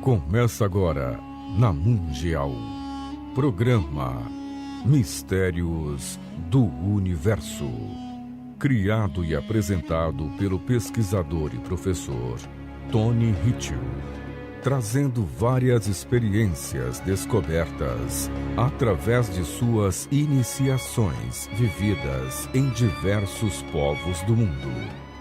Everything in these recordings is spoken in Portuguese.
Começa agora, na Mundial, programa Mistérios do Universo. Criado e apresentado pelo pesquisador e professor Tony Hitchell, trazendo várias experiências descobertas através de suas iniciações vividas em diversos povos do mundo,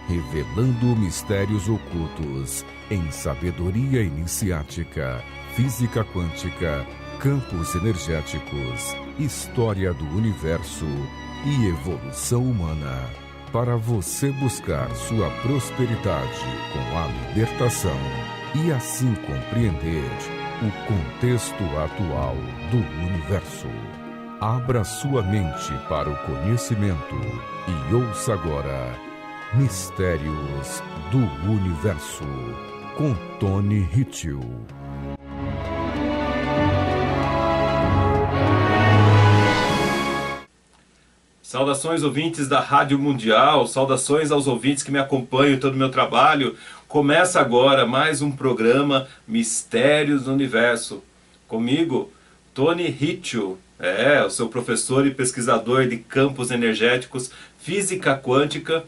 revelando mistérios ocultos em sabedoria iniciática, física quântica, campos energéticos, história do universo e evolução humana, para você buscar sua prosperidade com a libertação e assim compreender o contexto atual do universo. Abra sua mente para o conhecimento e ouça agora Mistérios do Universo, com Tony Hitchell. Saudações, ouvintes da Rádio Mundial, saudações aos ouvintes que me acompanham em todo o meu trabalho. Começa agora mais um programa Mistérios do Universo. Comigo, Tony Hitchell, o seu professor e pesquisador de campos energéticos, física quântica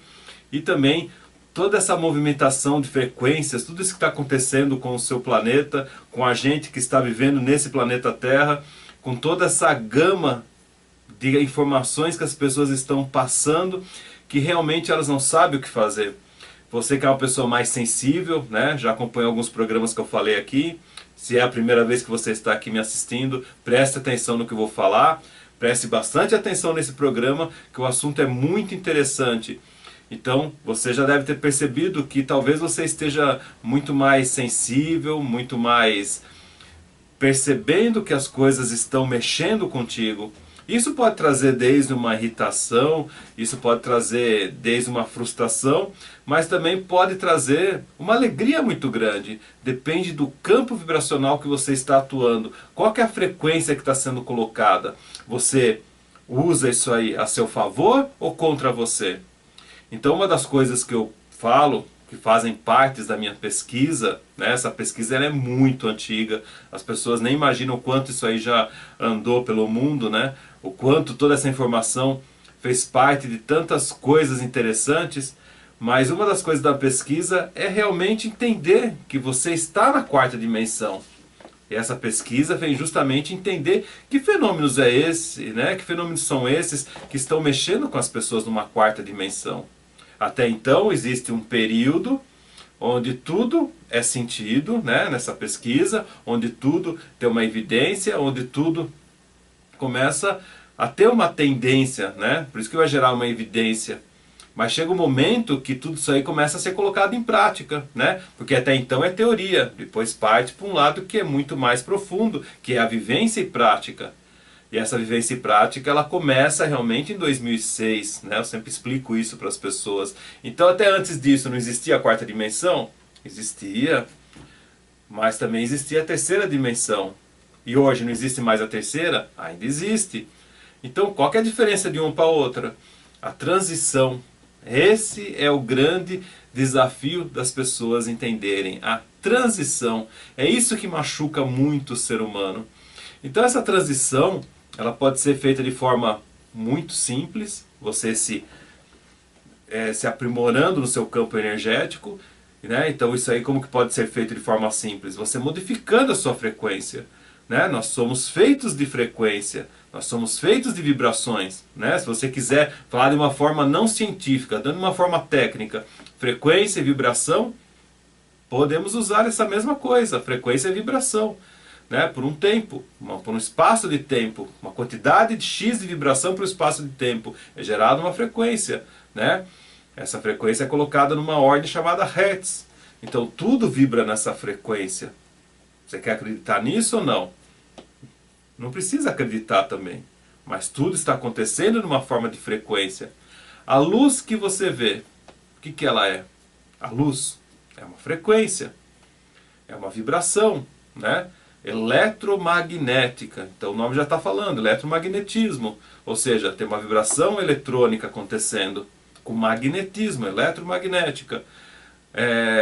e também toda essa movimentação de frequências, tudo isso que está acontecendo com o seu planeta, com a gente que está vivendo nesse planeta Terra, com toda essa gama de informações que as pessoas estão passando, que realmente elas não sabem o que fazer. Você que é uma pessoa mais sensível, né? Já acompanhou alguns programas que eu falei aqui. Se é a primeira vez que você está aqui me assistindo, preste atenção no que eu vou falar. Preste bastante atenção nesse programa, que o assunto é muito interessante. Então, você já deve ter percebido que talvez você esteja muito mais sensível, muito mais percebendo que as coisas estão mexendo contigo. Isso pode trazer desde uma irritação, isso pode trazer desde uma frustração, mas também pode trazer uma alegria muito grande. Depende do campo vibracional que você está atuando. Qual que é a frequência que está sendo colocada? Você usa isso aí a seu favor ou contra você? Então, uma das coisas que eu falo, que fazem parte da minha pesquisa, né? Essa pesquisa ela é muito antiga, as pessoas nem imaginam o quanto isso aí já andou pelo mundo, né? O quanto toda essa informação fez parte de tantas coisas interessantes, mas uma das coisas da pesquisa é realmente entender que você está na quarta dimensão. E essa pesquisa vem justamente entender que fenômenos é esse, né? Que fenômenos são esses que estão mexendo com as pessoas numa quarta dimensão. Até então existe um período onde tudo é sentido, né, nessa pesquisa, onde tudo tem uma evidência, onde tudo começa a ter uma tendência, né? Por isso que vai gerar uma evidência. Mas chega um momento que tudo isso aí começa a ser colocado em prática, né? Porque até então é teoria, depois parte para um lado que é muito mais profundo, que é a vivência e prática. E essa vivência e prática, ela começa realmente em 2006, né? Eu sempre explico isso para as pessoas. Então, até antes disso, não existia a quarta dimensão? Existia, mas também existia a terceira dimensão. E hoje não existe mais a terceira? Ainda existe. Então, qual que é a diferença de uma para a outra? A transição. Esse é o grande desafio das pessoas entenderem. A transição. É isso que machuca muito o ser humano. Então, essa transição, ela pode ser feita de forma muito simples, você se aprimorando no seu campo energético, né? Então isso aí como que pode ser feito de forma simples? Você modificando a sua frequência, né? Nós somos feitos de frequência, nós somos feitos de vibrações, né? Se você quiser falar de uma forma não científica, dando uma forma técnica, frequência e vibração, podemos usar essa mesma coisa, frequência e vibração. Né, por um tempo, por um espaço de tempo, uma quantidade de X de vibração para o espaço de tempo, é gerada uma frequência. Né? Essa frequência é colocada numa ordem chamada Hertz. Então tudo vibra nessa frequência. Você quer acreditar nisso ou não? Não precisa acreditar também. Mas tudo está acontecendo numa forma de frequência. A luz que você vê, o que ela é? A luz é uma frequência, é uma vibração, né? Eletromagnética, então o nome já está falando, eletromagnetismo, ou seja, tem uma vibração eletrônica acontecendo com magnetismo, eletromagnética.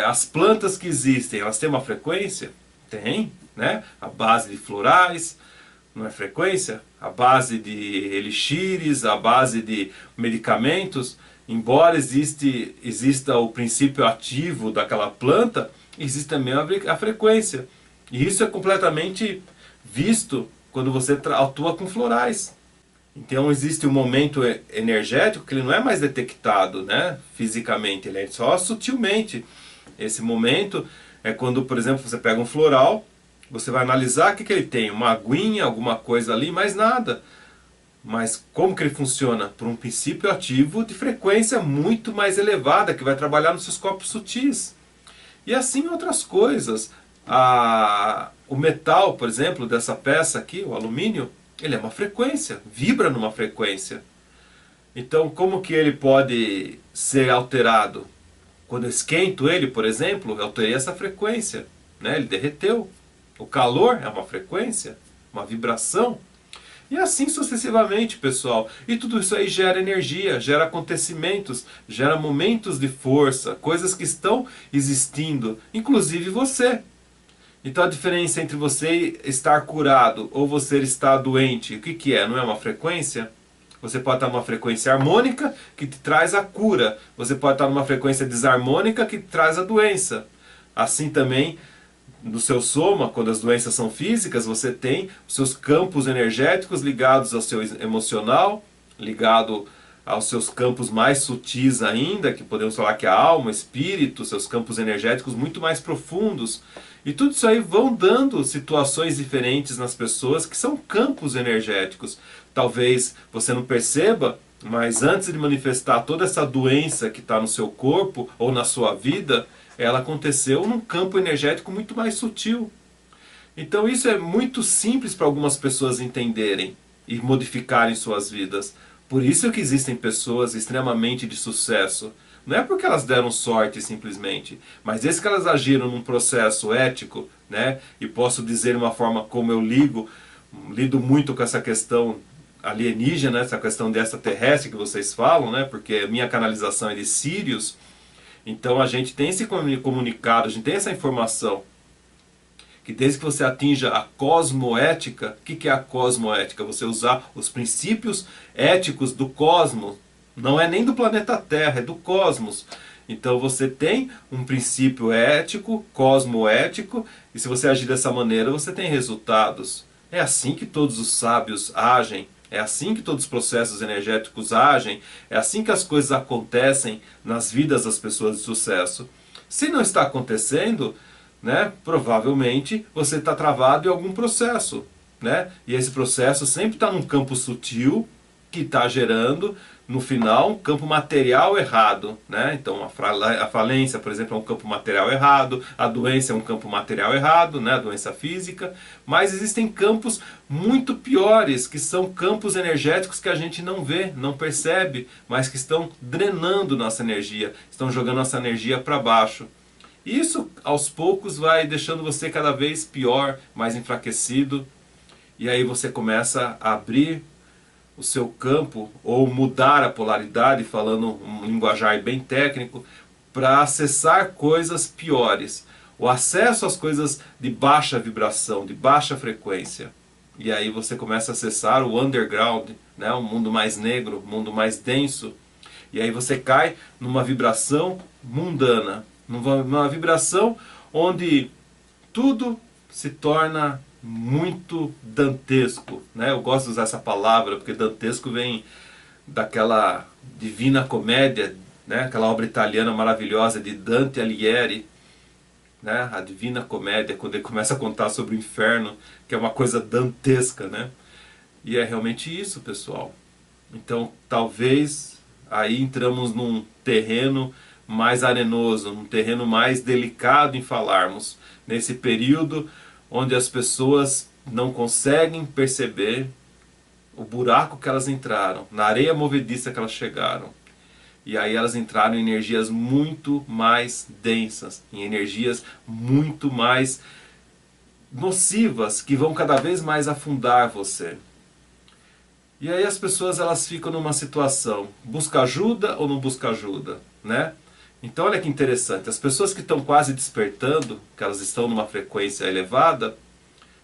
As plantas que existem, elas têm uma frequência? Tem, né? A base de florais, não é frequência? A base de elixires, a base de medicamentos. Embora exista o princípio ativo daquela planta, existe também a frequência. E isso é completamente visto quando você atua com florais. Então existe um momento energético que ele não é mais detectado, né, fisicamente, ele é só sutilmente. Esse momento é quando, por exemplo, você pega um floral, você vai analisar o que ele tem, uma aguinha, alguma coisa ali, mais nada. Mas como que ele funciona? Por um princípio ativo de frequência muito mais elevada, que vai trabalhar nos seus corpos sutis. E assim outras coisas. O metal, por exemplo, dessa peça aqui, o alumínio, ele é uma frequência, vibra numa frequência. Então, como que ele pode ser alterado? Quando eu esquento ele, por exemplo, eu alterei essa frequência, né? Ele derreteu. O calor é uma frequência, uma vibração. E assim sucessivamente, pessoal. E tudo isso aí gera energia, gera acontecimentos, gera momentos de força, coisas que estão existindo, inclusive você. Então a diferença entre você estar curado ou você estar doente, o que é? Não é uma frequência? Você pode estar numa frequência harmônica que te traz a cura. Você pode estar numa frequência desarmônica que te traz a doença. Assim também, no seu soma, quando as doenças são físicas, você tem os seus campos energéticos ligados ao seu emocional, ligado aos seus campos mais sutis ainda, que podemos falar que é a alma, o espírito, seus campos energéticos muito mais profundos. E tudo isso aí vão dando situações diferentes nas pessoas que são campos energéticos. Talvez você não perceba, mas antes de manifestar toda essa doença que está no seu corpo ou na sua vida, ela aconteceu num campo energético muito mais sutil. Então isso é muito simples para algumas pessoas entenderem e modificarem suas vidas. Por isso que existem pessoas extremamente de sucesso. Não é porque elas deram sorte simplesmente, mas desde que elas agiram num processo ético, né? E posso dizer uma forma como eu lido muito com essa questão alienígena, essa questão de extraterrestre que vocês falam, né? Porque a minha canalização é de Sírios. Então a gente tem esse comunicado, a gente tem essa informação, que desde que você atinja a cosmoética, o que é a cosmoética? Você usar os princípios éticos do cosmos, não é nem do planeta Terra, é do cosmos. Então você tem um princípio ético, cosmoético, e se você agir dessa maneira, você tem resultados. É assim que todos os sábios agem. É assim que todos os processos energéticos agem, é assim que as coisas acontecem nas vidas das pessoas de sucesso. Se não está acontecendo, né, provavelmente você está travado em algum processo, né? E esse processo sempre está num campo sutil que está gerando, no final, um campo material errado, né? Então a falência, por exemplo, é um campo material errado, a doença é um campo material errado, né? A doença física, mas existem campos muito piores, que são campos energéticos que a gente não vê, não percebe, mas que estão drenando nossa energia, estão jogando nossa energia para baixo. Isso, aos poucos, vai deixando você cada vez pior, mais enfraquecido, e aí você começa a abrir o seu campo, ou mudar a polaridade, falando um linguajar bem técnico, para acessar coisas piores. O acesso às coisas de baixa vibração, de baixa frequência. E aí você começa a acessar o underground, né? O mundo mais negro, o mundo mais denso. E aí você cai numa vibração mundana, numa vibração onde tudo se torna muito dantesco, né? Eu gosto de usar essa palavra porque dantesco vem daquela Divina Comédia, né? Aquela obra italiana maravilhosa de Dante Alighieri, né? A Divina Comédia, quando ele começa a contar sobre o inferno, que é uma coisa dantesca, né? E é realmente isso, pessoal. Então talvez aí entramos num terreno mais arenoso, num terreno mais delicado em falarmos, nesse período onde as pessoas não conseguem perceber o buraco que elas entraram, na areia movediça que elas chegaram. E aí elas entraram em energias muito mais densas, em energias muito mais nocivas, que vão cada vez mais afundar você. E aí as pessoas elas ficam numa situação, busca ajuda ou não busca ajuda, né? Então olha que interessante, as pessoas que estão quase despertando, que elas estão numa frequência elevada,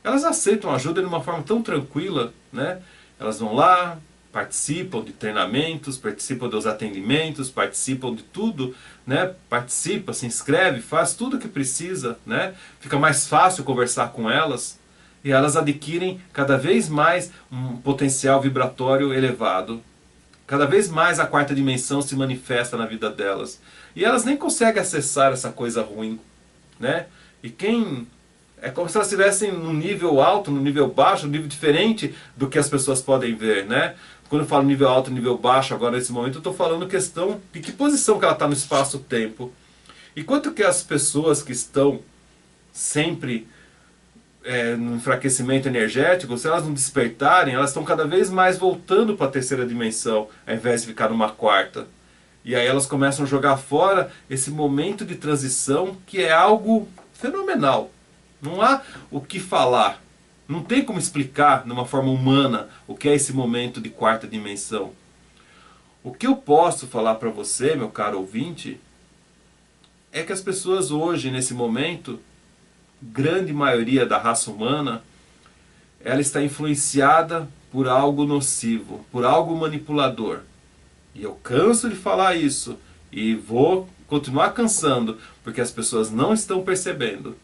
elas aceitam ajuda de uma forma tão tranquila, né? Elas vão lá, participam de treinamentos, participam dos atendimentos, participam de tudo, né? Participa, se inscreve, faz tudo o que precisa, né? Fica mais fácil conversar com elas e elas adquirem cada vez mais um potencial vibratório elevado. Cada vez mais a quarta dimensão se manifesta na vida delas. E elas nem conseguem acessar essa coisa ruim, né? E quem... É como se elas estivessem num nível alto, num nível baixo, num nível diferente do que as pessoas podem ver, né? Quando eu falo nível alto e nível baixo, agora nesse momento, eu estou falando questão de que posição que ela está no espaço-tempo. E quanto que as pessoas que estão sempre no enfraquecimento energético, se elas não despertarem, elas estão cada vez mais voltando para a terceira dimensão, ao invés de ficar numa quarta. E aí elas começam a jogar fora esse momento de transição que é algo fenomenal. Não há o que falar. Não tem como explicar de uma forma humana o que é esse momento de quarta dimensão. O que eu posso falar para você, meu caro ouvinte, é que as pessoas hoje, nesse momento, grande maioria da raça humana, ela está influenciada por algo nocivo, por algo manipulador. E eu canso de falar isso e vou continuar cansando, porque as pessoas não estão percebendo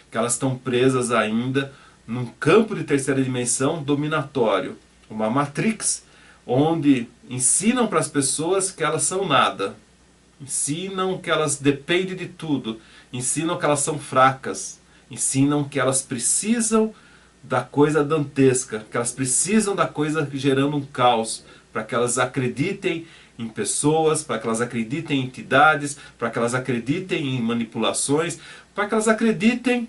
que elas estão presas ainda num campo de terceira dimensão dominatório, uma matrix onde ensinam para as pessoas que elas são nada, ensinam que elas dependem de tudo, ensinam que elas são fracas, ensinam que elas precisam da coisa dantesca, que elas precisam da coisa gerando um caos, para que elas acreditem em pessoas, para que elas acreditem em entidades, para que elas acreditem em manipulações, para que elas acreditem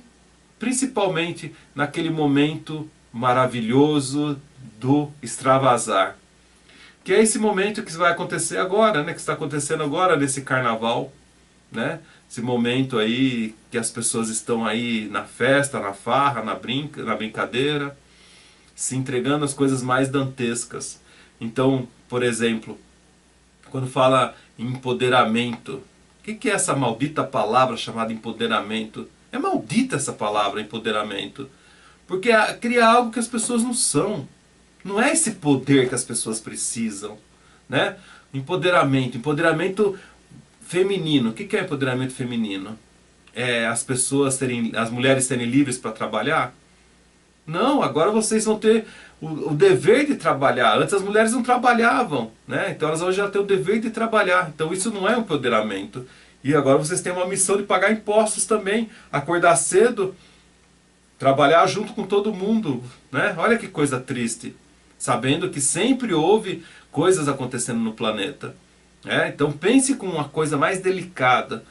principalmente naquele momento maravilhoso do extravasar. Que é esse momento que vai acontecer agora, né? Que está acontecendo agora nesse carnaval, né? Esse momento aí que as pessoas estão aí na festa, na farra, na brincadeira, se entregando às coisas mais dantescas. Então, por exemplo, quando fala em empoderamento, o que é essa maldita palavra chamada empoderamento? É maldita essa palavra, empoderamento. Porque cria algo que as pessoas não são. Não é esse poder que as pessoas precisam, né? Empoderamento feminino. O que é empoderamento feminino? É as mulheres serem livres para trabalhar? Não, agora vocês vão ter o dever de trabalhar. Antes as mulheres não trabalhavam, né? Então elas hoje já têm o dever de trabalhar. Então isso não é um empoderamento. E agora vocês têm uma missão de pagar impostos também, acordar cedo, trabalhar junto com todo mundo, né? Olha que coisa triste, sabendo que sempre houve coisas acontecendo no planeta. Então pense com uma coisa mais delicada.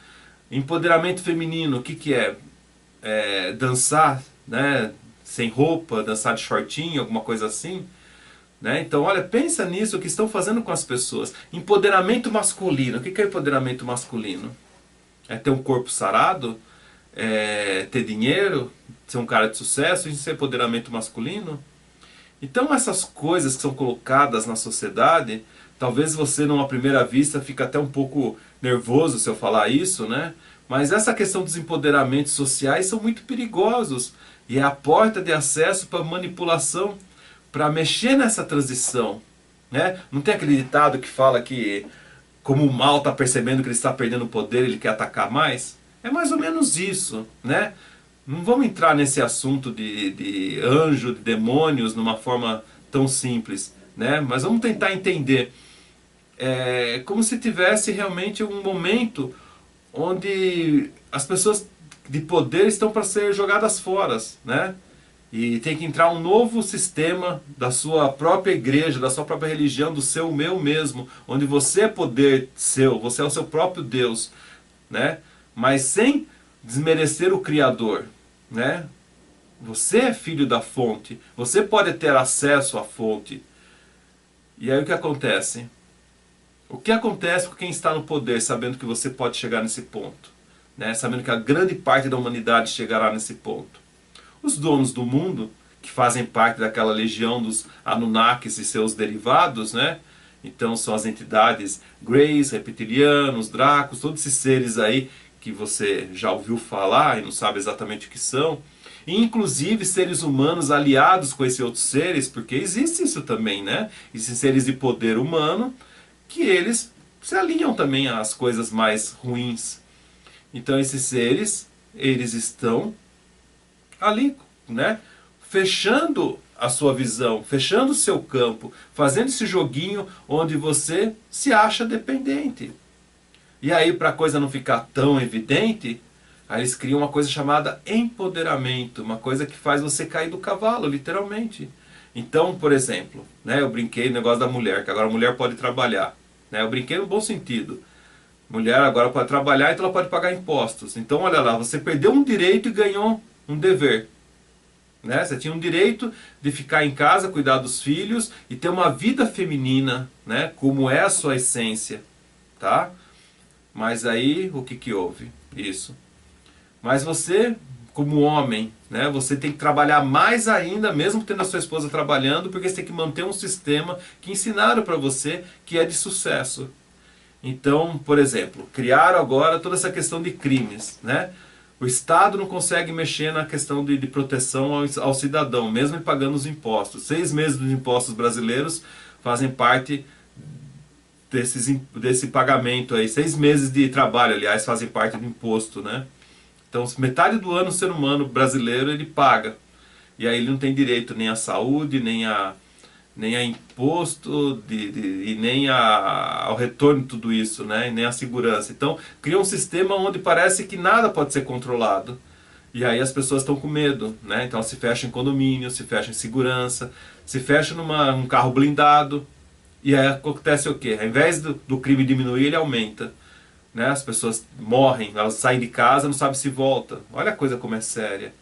Empoderamento feminino, o que é? Dançar, né? Sem roupa, dançar de shortinho, alguma coisa assim. Né? Então, olha, pensa nisso, o que estão fazendo com as pessoas. Empoderamento masculino. O que é empoderamento masculino? É ter um corpo sarado? Ter dinheiro? Ser um cara de sucesso? Isso é empoderamento masculino? Então, essas coisas que são colocadas na sociedade, talvez você, numa primeira vista, fique até um pouco nervoso se eu falar isso, né? Mas essa questão dos empoderamentos sociais são muito perigosos. E é a porta de acesso para manipulação, para mexer nessa transição. Né? Não tem aquele ditado que fala que, como o mal está percebendo que ele está perdendo o poder, ele quer atacar mais? É mais ou menos isso. Né? Não vamos entrar nesse assunto de anjo, de demônios, numa forma tão simples. Né? Mas vamos tentar entender. É como se tivesse realmente um momento onde as pessoas de poder estão para ser jogadas fora, né? E tem que entrar um novo sistema da sua própria igreja, da sua própria religião, do seu, meu mesmo, onde você é poder seu, você é o seu próprio Deus, né? Mas sem desmerecer o Criador, né? Você é filho da fonte, você pode ter acesso à fonte. E aí o que acontece? O que acontece com quem está no poder, sabendo que você pode chegar nesse ponto? Né, sabendo que a grande parte da humanidade chegará nesse ponto. Os donos do mundo, que fazem parte daquela legião dos Anunnakis e seus derivados, né, Então são as entidades Greys, reptilianos, Dracos, todos esses seres aí que você já ouviu falar e não sabe exatamente o que são. E, inclusive seres humanos aliados com esses outros seres, porque existe isso também, né? Esses seres de poder humano, que eles se alinham também às coisas mais ruins. Então esses seres, eles estão ali, né? Fechando a sua visão, fechando o seu campo, fazendo esse joguinho onde você se acha dependente. E aí, para a coisa não ficar tão evidente, aí eles criam uma coisa chamada empoderamento, uma coisa que faz você cair do cavalo, literalmente. Então, por exemplo, né, eu brinquei no negócio da mulher, que agora a mulher pode trabalhar. Né, eu brinquei no bom sentido. Mulher agora pode trabalhar, então ela pode pagar impostos. Então, olha lá, você perdeu um direito e ganhou um dever. Né? Você tinha um direito de ficar em casa, cuidar dos filhos e ter uma vida feminina, né? Como é a sua essência, tá? Mas aí, o que houve? Isso. Mas você, como homem, né? Você tem que trabalhar mais ainda, mesmo tendo a sua esposa trabalhando, porque você tem que manter um sistema que ensinaram para você que é de sucesso. Então, por exemplo, criaram agora toda essa questão de crimes, né? O Estado não consegue mexer na questão de proteção ao cidadão, mesmo pagando os impostos. 6 meses dos impostos brasileiros fazem parte desse pagamento aí. 6 meses de trabalho, aliás, fazem parte do imposto, né? Então, metade do ano o ser humano brasileiro ele paga. E aí ele não tem direito nem à saúde, nem a imposto e nem ao retorno de tudo isso, né? E nem à segurança. Então, cria um sistema onde parece que nada pode ser controlado. E aí as pessoas estão com medo, né? Então se fecha em condomínio, se fecha em segurança, se fecha num carro blindado. E aí acontece o quê? Ao invés do crime diminuir, ele aumenta. Né? As pessoas morrem, elas saem de casa, não sabem se volta. Olha a coisa como é séria.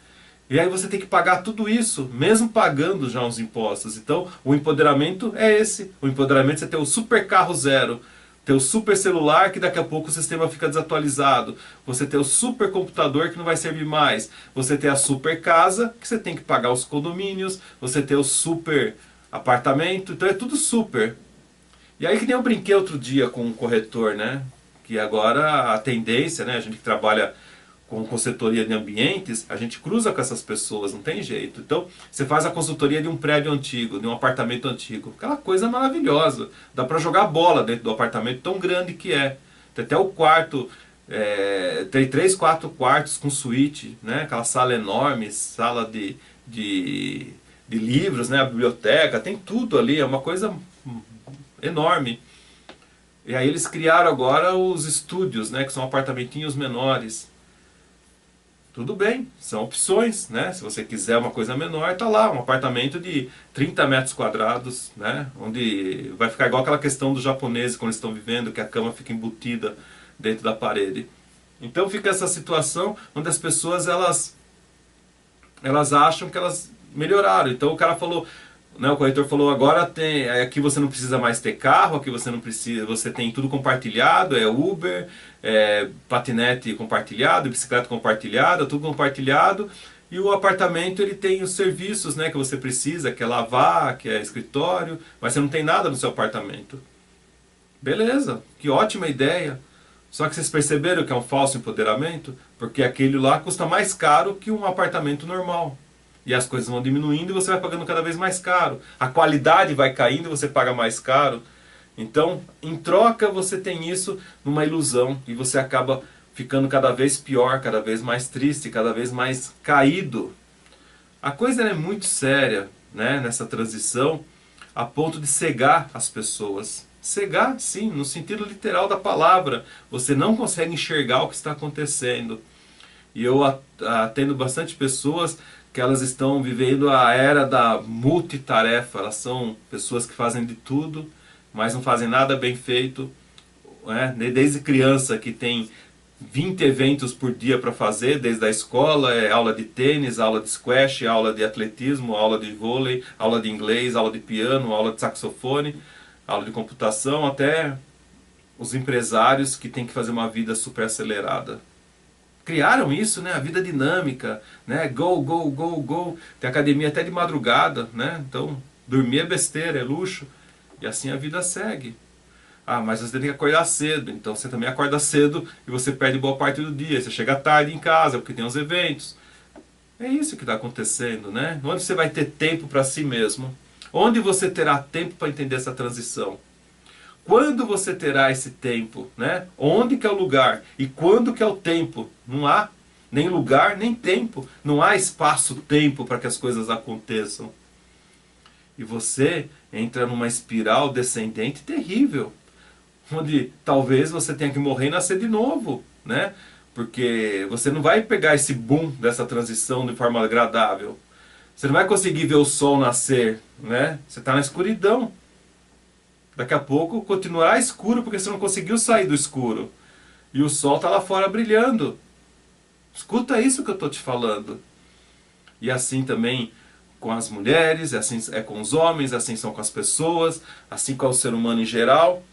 E aí você tem que pagar tudo isso, mesmo pagando já os impostos. Então, o empoderamento é esse. O empoderamento é você ter o super carro zero, ter o super celular que daqui a pouco o sistema fica desatualizado, você ter o super computador que não vai servir mais, você ter a super casa que você tem que pagar os condomínios, você ter o super apartamento, então é tudo super. E aí que nem eu brinquei outro dia com um corretor, né? Que agora a tendência, né? A gente que trabalha com consultoria de ambientes, a gente cruza com essas pessoas, não tem jeito. Então, você faz a consultoria de um prédio antigo, de um apartamento antigo. Aquela coisa maravilhosa. Dá para jogar bola dentro do apartamento, tão grande que é. Tem até o quarto, tem 3, 4 quartos com suíte, né? Aquela sala enorme, sala de livros, né? A biblioteca, tem tudo ali, é uma coisa enorme. E aí eles criaram agora os estúdios, né? Que são apartamentinhos menores. Tudo bem, são opções, né? Se você quiser uma coisa menor, tá lá, um apartamento de 30 metros quadrados, né? Onde vai ficar igual aquela questão dos japoneses quando eles estão vivendo, que a cama fica embutida dentro da parede. Então fica essa situação onde as pessoas elas acham que elas melhoraram. Então o cara falou, né, o corretor falou, agora aqui você não precisa mais ter carro, aqui você não precisa, você tem tudo compartilhado, é Uber, patinete compartilhado, bicicleta compartilhada, tudo compartilhado, e o apartamento ele tem os serviços, né, que você precisa, que é lavar, que é escritório, mas você não tem nada no seu apartamento. Beleza, que ótima ideia. Só que vocês perceberam que é um falso empoderamento? Porque aquele lá custa mais caro que um apartamento normal. E as coisas vão diminuindo e você vai pagando cada vez mais caro. A qualidade vai caindo e você paga mais caro. Então, em troca, você tem isso numa ilusão. E você acaba ficando cada vez pior, cada vez mais triste, cada vez mais caído. A coisa é muito séria, né, nessa transição, a ponto de cegar as pessoas. Cegar, sim, no sentido literal da palavra. Você não consegue enxergar o que está acontecendo. E eu atendo bastante pessoas que elas estão vivendo a era da multitarefa. Elas são pessoas que fazem de tudo, mas não fazem nada bem feito. Né? Desde criança que tem 20 eventos por dia para fazer, desde a escola, aula de tênis, aula de squash, aula de atletismo, aula de vôlei, aula de inglês, aula de piano, aula de saxofone, aula de computação, até os empresários que têm que fazer uma vida super acelerada. Criaram isso, né? A vida dinâmica, né? Go, go, go, go. Tem academia até de madrugada, né? Então, dormir é besteira, é luxo. E assim a vida segue. Ah, mas você tem que acordar cedo, então você também acorda cedo e você perde boa parte do dia. Você chega tarde em casa porque tem os eventos. É isso que está acontecendo, né? Onde você vai ter tempo para si mesmo? Onde você terá tempo para entender essa transição? Quando você terá esse tempo, né? Onde que é o lugar? E quando que é o tempo? Não há nem lugar, nem tempo. Não há espaço-tempo para que as coisas aconteçam. E você entra numa espiral descendente terrível, onde talvez você tenha que morrer e nascer de novo, né? Porque você não vai pegar esse boom dessa transição de forma agradável. Você não vai conseguir ver o sol nascer, né? Você está na escuridão. Daqui a pouco continuará escuro porque você não conseguiu sair do escuro. E o sol está lá fora brilhando. Escuta isso que eu estou te falando. E assim também com as mulheres, assim é com os homens, assim são com as pessoas, assim com o ser humano em geral.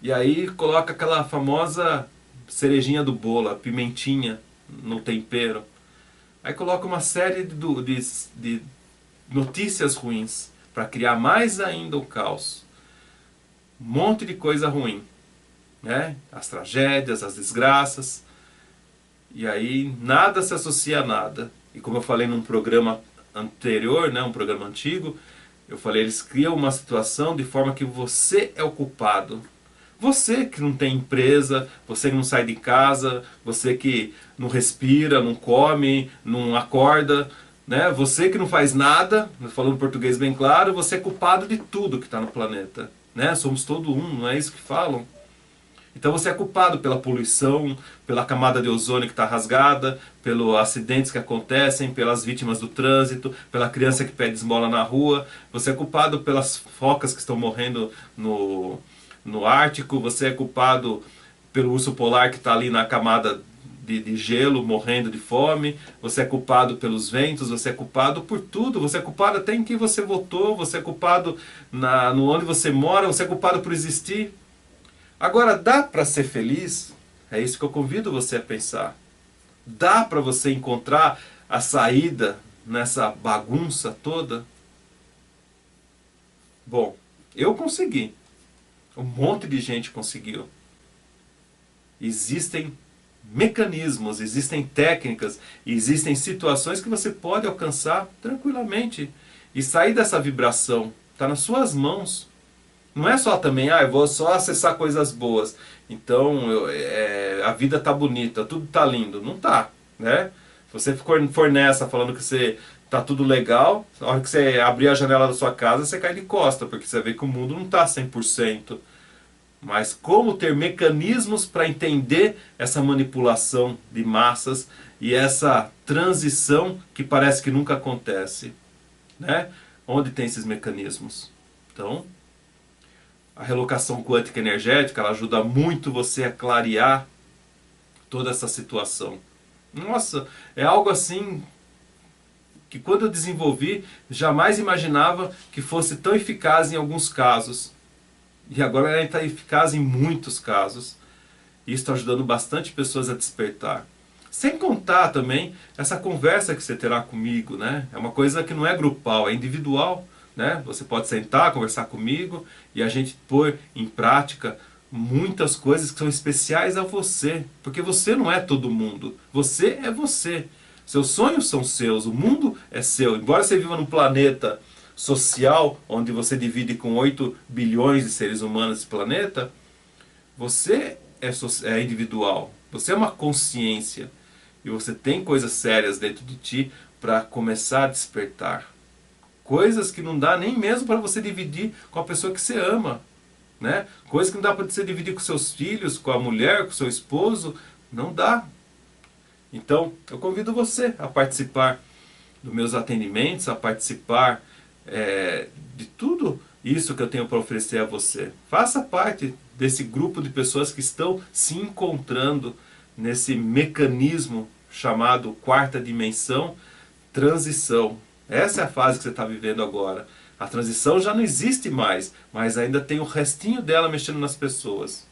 E aí coloca aquela famosa cerejinha do bolo, a pimentinha no tempero. Aí coloca uma série de notícias ruins para criar mais ainda o caos. Um monte de coisa ruim, né? As tragédias, as desgraças. E aí nada se associa a nada. E como eu falei num programa anterior, né, um programa antigo, eu falei, eles criam uma situação de forma que você é o culpado. Você que não tem empresa, você que não sai de casa, você que não respira, não come, não acorda, né? Você que não faz nada, falando português bem claro, você é culpado de tudo que está no planeta, né? Somos todo um, não é isso que falam? Então você é culpado pela poluição, pela camada de ozônio que está rasgada, pelos acidentes que acontecem, pelas vítimas do trânsito, pela criança que pede esmola na rua. Você é culpado pelas focas que estão morrendo no Ártico. Você é culpado pelo urso polar que está ali na camada de gelo, morrendo de fome. Você é culpado pelos ventos, você é culpado por tudo. Você é culpado até em quem você votou, você é culpado no onde você mora, você é culpado por existir. Agora, dá para ser feliz? É isso que eu convido você a pensar. Dá para você encontrar a saída nessa bagunça toda? Bom, eu consegui. Um monte de gente conseguiu. Existem mecanismos, existem técnicas, existem situações que você pode alcançar tranquilamente e sair dessa vibração. Está nas suas mãos. Não é só também, eu vou só acessar coisas boas. Então a vida tá bonita, tudo tá lindo. Não tá, né? Se você for nessa falando que você tá tudo legal, na hora que você abrir a janela da sua casa, você cai de costa, porque você vê que o mundo não tá 100%. Mas como ter mecanismos para entender essa manipulação de massas e essa transição que parece que nunca acontece, né? Onde tem esses mecanismos? Então, a relocação quântica energética, ela ajuda muito você a clarear toda essa situação. Nossa, é algo assim que quando eu desenvolvi, jamais imaginava que fosse tão eficaz em alguns casos. E agora ela está eficaz em muitos casos. E isso está ajudando bastante pessoas a despertar. Sem contar também essa conversa que você terá comigo, né? É uma coisa que não é grupal, é individual. Né? Você pode sentar, conversar comigo e a gente pôr em prática muitas coisas que são especiais a você. Porque você não é todo mundo. Você é você. Seus sonhos são seus, o mundo é seu. Embora você viva num planeta social, onde você divide com 8 bilhões de seres humanos esse planeta, você é individual. Você é uma consciência. E você tem coisas sérias dentro de ti para começar a despertar. Coisas que não dá nem mesmo para você dividir com a pessoa que você ama, né? Coisas que não dá para você dividir com seus filhos, com a mulher, com seu esposo, não dá. Então, eu convido você a participar dos meus atendimentos, a participar de tudo isso que eu tenho para oferecer a você. Faça parte desse grupo de pessoas que estão se encontrando nesse mecanismo chamado quarta dimensão, transição. Essa é a fase que você está vivendo agora. A transição já não existe mais, mas ainda tem o restinho dela mexendo nas pessoas.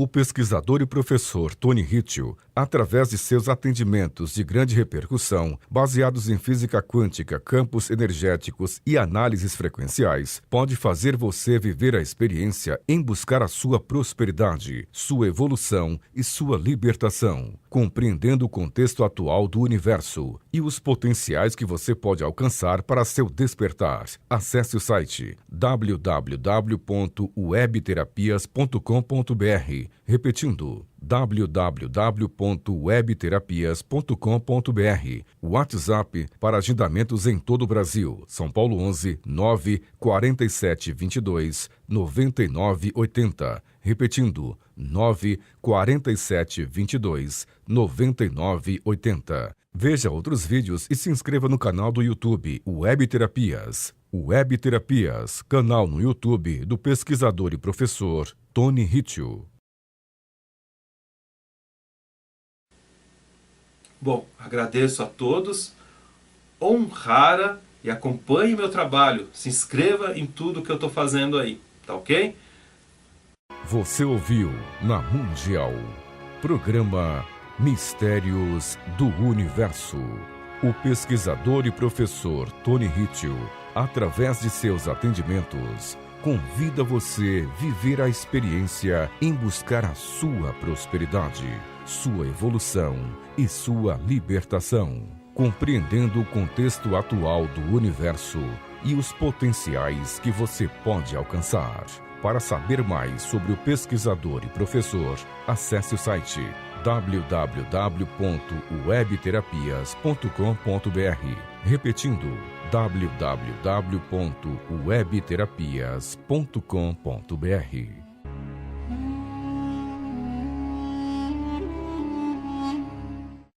O pesquisador e professor Tony Ritchie, através de seus atendimentos de grande repercussão, baseados em física quântica, campos energéticos e análises frequenciais, pode fazer você viver a experiência em buscar a sua prosperidade, sua evolução e sua libertação, compreendendo o contexto atual do universo e os potenciais que você pode alcançar para seu despertar. Acesse o site www.webterapias.com.br. Repetindo, www.webterapias.com.br. WhatsApp para agendamentos em todo o Brasil. São Paulo 11 9 47 22 99 80. Repetindo, 9 47 22 99 80. Veja outros vídeos e se inscreva no canal do YouTube Web Terapias. Web Terapias, canal no YouTube do pesquisador e professor Tony Ritchie. Bom, agradeço a todos, honrara e acompanhe meu trabalho. Se inscreva em tudo que eu estou fazendo aí, tá ok? Você ouviu na Mundial, programa Mistérios do Universo. O pesquisador e professor Tony Ritchie, através de seus atendimentos, convida você a viver a experiência em buscar a sua prosperidade, sua evolução e sua libertação, compreendendo o contexto atual do universo e os potenciais que você pode alcançar. Para saber mais sobre o pesquisador e professor, acesse o site www.webterapias.com.br. Repetindo, www.webterapias.com.br.